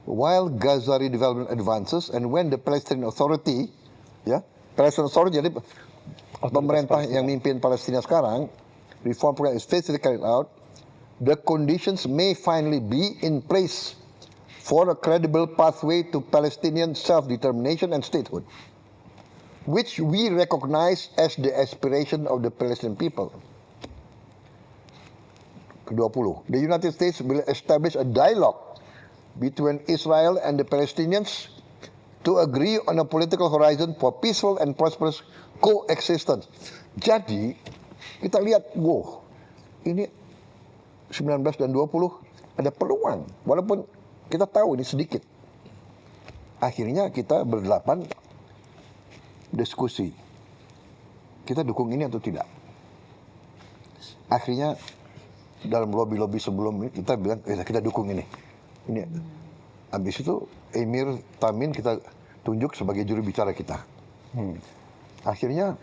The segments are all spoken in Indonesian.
while Gaza redevelopment advances and when the Palestinian Authority, Palestinian Authority jadi pemerintah yang mimpin Palestina sekarang, reform program is faithfully carried out, the conditions may finally be in place for a credible pathway to Palestinian self-determination and statehood, which we recognize as the aspiration of the Palestinian people. Ke-20, the United States will establish a dialogue between Israel and the Palestinians to agree on a political horizon for peaceful and prosperous coexistence. Jadi, kita lihat, wow, ini 19 dan 20 ada peluang, walaupun kita tahu ini sedikit. Akhirnya kita berdelapan diskusi. Kita dukung ini atau tidak. Akhirnya dalam lobby-lobby sebelum ini kita bilang kita dukung ini. Habis itu Emir Tamin kita tunjuk sebagai juru bicara kita. Akhirnya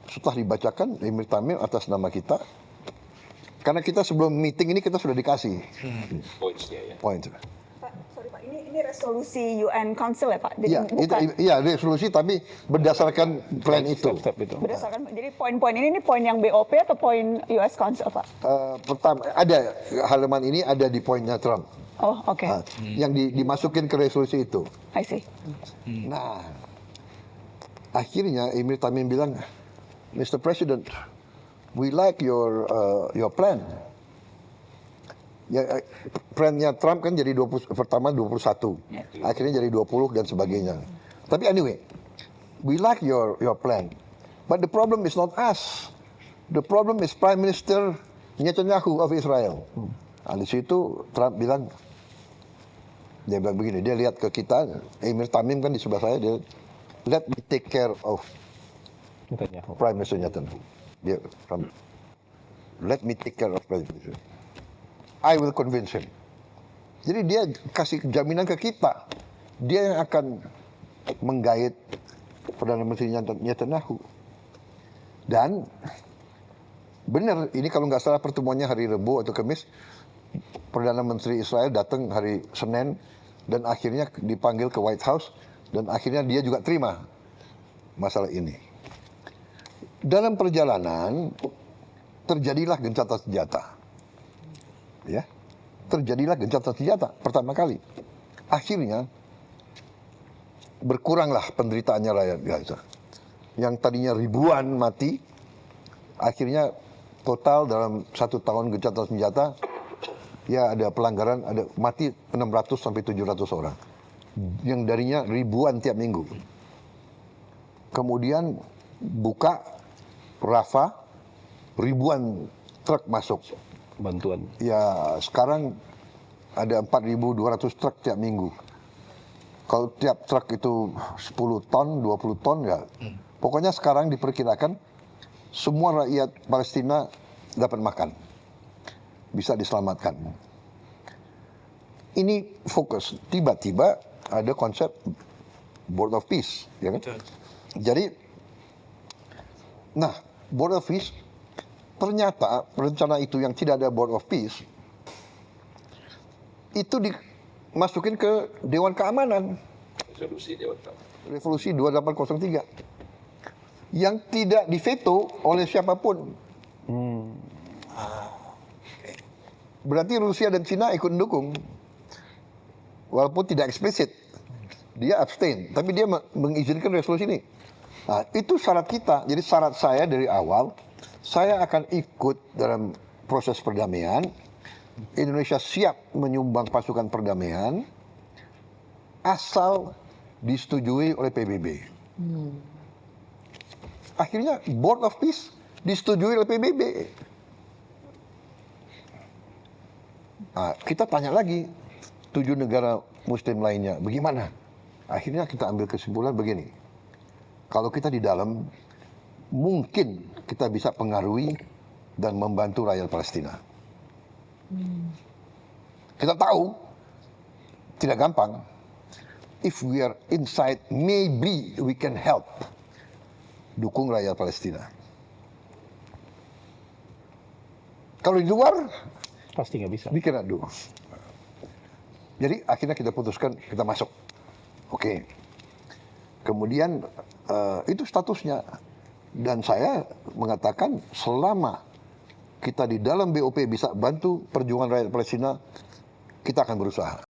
setelah dibacakan Emir Tamin atas nama kita, karena kita sebelum meeting ini kita sudah dikasih poin. Pak, sorry Pak, ini resolusi UN Council ya Pak? Iya, resolusi tapi berdasarkan plan itu. Berdasarkan, jadi poin-poin ini poin yang BOP atau poin US Council Pak? Pertama, ada halaman ini ada di poinnya Trump. Oh, oke. Yang dimasukin ke resolusi itu. I see. Nah, akhirnya Emir Tamin bilang, Mr. President, we like your plan. Ya, plannya Trump kan jadi 20, pertama 21, akhirnya jadi 20 dan sebagainya. Tapi anyway, we like your plan. But the problem is not us. The problem is Prime Minister Netanyahu of Israel. Nah, di situ Trump bilang, dia bilang begini, dia lihat ke kita, Emir Tamim kan di sebelah saya, dia let me take care of Prime Minister Netanyahu. Dia, let me take care of Prime Minister. I will convince him. Jadi dia kasih jaminan ke kita, dia yang akan menggait Perdana Menteri Netanyahu. Dan benar, ini kalau nggak salah pertemuannya hari Rabu atau Kamis, Perdana Menteri Israel datang hari Senin dan akhirnya dipanggil ke White House dan akhirnya dia juga terima masalah ini. Dalam perjalanan terjadilah gencatan senjata. Ya. Terjadilah gencatan senjata pertama kali. Akhirnya berkuranglah penderitaannya rakyat Gaza. Yang tadinya ribuan mati, akhirnya total dalam 1 tahun gencatan senjata, ya ada pelanggaran, ada mati 600 sampai 700 orang. Yang darinya ribuan tiap minggu. Kemudian buka Rafah, ribuan truk masuk. Bantuan. Ya sekarang ada 4.200 truk tiap minggu. Kalau tiap truk itu 10 ton, 20 ton ya. Pokoknya sekarang diperkirakan semua rakyat Palestina dapat makan. Bisa diselamatkan. Ini fokus. Tiba-tiba ada konsep Board of Peace. Ya kan? Jadi, nah Board of Peace, ternyata rencana itu yang tidak ada Board of Peace, itu dimasukin ke Dewan Keamanan. Resolusi 2803. Yang tidak diveto oleh siapapun. Berarti Rusia dan Cina ikut mendukung. Walaupun tidak eksplisit. Dia abstain. Tapi dia mengizinkan resolusi ini. Nah, itu syarat kita. Jadi syarat saya dari awal, saya akan ikut dalam proses perdamaian. Indonesia siap menyumbang pasukan perdamaian asal disetujui oleh PBB. Akhirnya Board of Peace disetujui oleh PBB. Nah, kita tanya lagi 7 negara Muslim lainnya, bagaimana? Akhirnya kita ambil kesimpulan begini. Kalau kita di dalam, mungkin kita bisa pengaruhi dan membantu rakyat Palestina. Kita tahu, tidak gampang. If we are inside, maybe we can help. Dukung rakyat Palestina. Kalau di luar, pasti nggak bisa. we cannot do. Jadi akhirnya kita putuskan kita masuk. Oke. Kemudian itu statusnya. Dan saya mengatakan selama kita di dalam BOP bisa bantu perjuangan rakyat Palestina, kita akan berusaha.